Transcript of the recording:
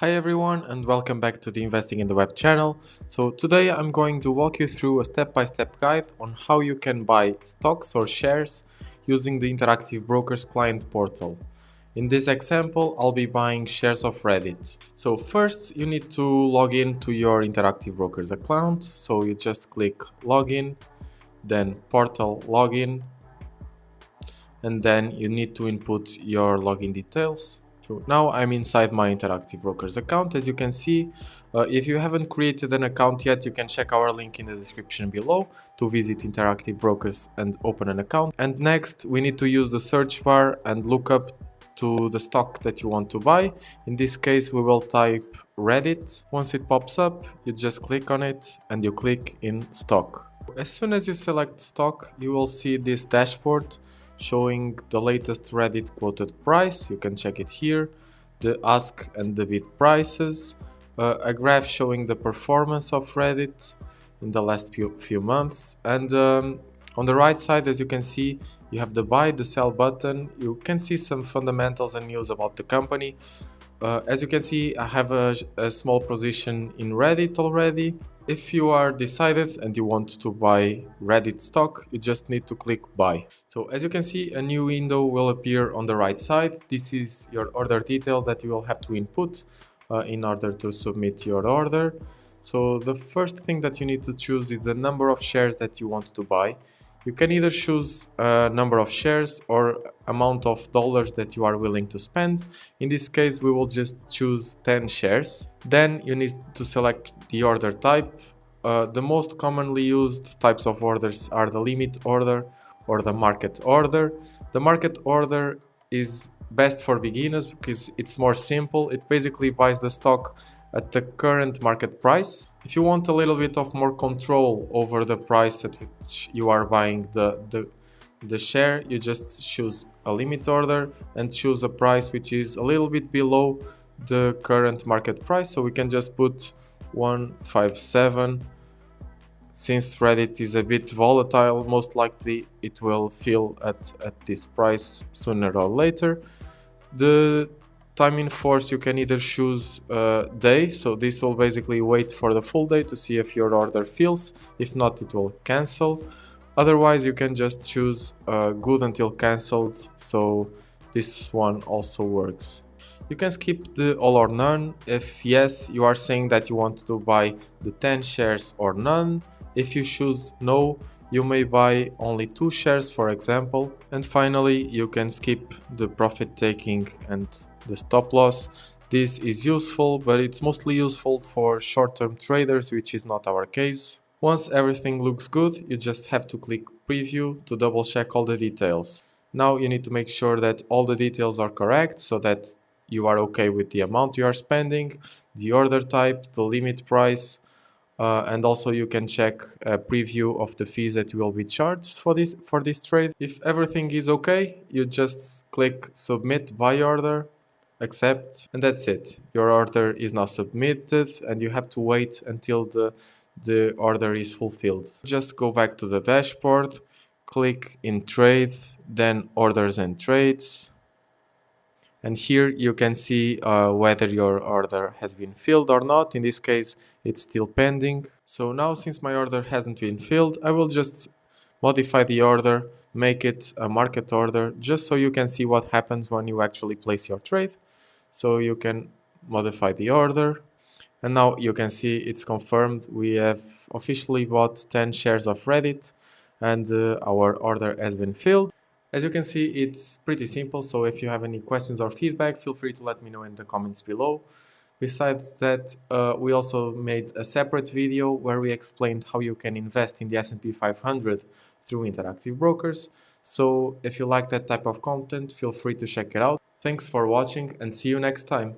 Hi everyone and welcome back to the Investing in the Web channel. So today I'm going to walk you through a step-by-step guide on how you can buy stocks or shares using the Interactive Brokers client portal. In this example, I'll be buying shares of Reddit. So first you need to log in to your Interactive Brokers account. So you just click login, then portal login, and then you need to input your login details. So now I'm inside my Interactive Brokers account. As you can see, if you haven't created an account yet, you can check our link in the description below to visit Interactive Brokers and open an account. And next, we need to use the search bar and look up to the stock that you want to buy. In this case, we will type Reddit. Once it pops up, you just click on it and you click in stock. As soon as you select stock, you will see this dashboard showing the latest Reddit quoted price. You can check it here, the ask and the bid prices, a graph showing the performance of Reddit in the last few months, and on the right side, as you can see, you have the buy, the sell button. You can see some fundamentals and news about the company. As you can see, I have a small position in Reddit already. If you are decided and you want to buy Reddit stock, you just need to click buy. So as you can see, a new window will appear on the right side. This is your order details that you will have to input in order to submit your order. So the first thing that you need to choose is the number of shares that you want to buy. You can either choose a number of shares or amount of dollars that you are willing to spend. In this case, we will just choose 10 shares. Then you need to select the order type. The most commonly used types of orders are the limit order or the market order. The market order is best for beginners because it's more simple. It basically buys the stock at the current market price. If you want a little bit of more control over the price at which you are buying the share, you just choose a limit order and choose a price which is a little bit below the current market price. So we can just put 157. Since Reddit is a bit volatile, most likely it will fill at this price sooner or later. The time in force, you can either choose a day, so this will basically wait for the full day to see if your order fills. If not, it will cancel. Otherwise, you can just choose good until cancelled, so this one also works. You can skip the all or none. If yes, you are saying that you want to buy the 10 shares or none. If you choose no, you may buy only 2 shares, for example. And finally, you can skip the profit taking and the stop loss. This is useful, but it's mostly useful for short-term traders, which is not our case. Once everything looks good, you just have to click preview to double check all the details. Now you need to make sure that all the details are correct so that you are okay with the amount you are spending, the order type, the limit price, and also you can check a preview of the fees that you will be charged for this trade. If everything is okay, you just click submit buy order, accept, and that's it. Your order is now submitted and you have to wait until the order is fulfilled. Just go back to the dashboard, click in trade, then orders and trades. And here you can see whether your order has been filled or not. In this case, it's still pending. So now, since my order hasn't been filled, I will just modify the order, make it a market order, just so you can see what happens when you actually place your trade. So you can modify the order. And now you can see it's confirmed. We have officially bought 10 shares of Reddit and our order has been filled. As you can see, it's pretty simple, so if you have any questions or feedback, feel free to let me know in the comments below. Besides that, we also made a separate video where we explained how you can invest in the S&P 500 through Interactive Brokers. So if you like that type of content, feel free to check it out. Thanks for watching and see you next time.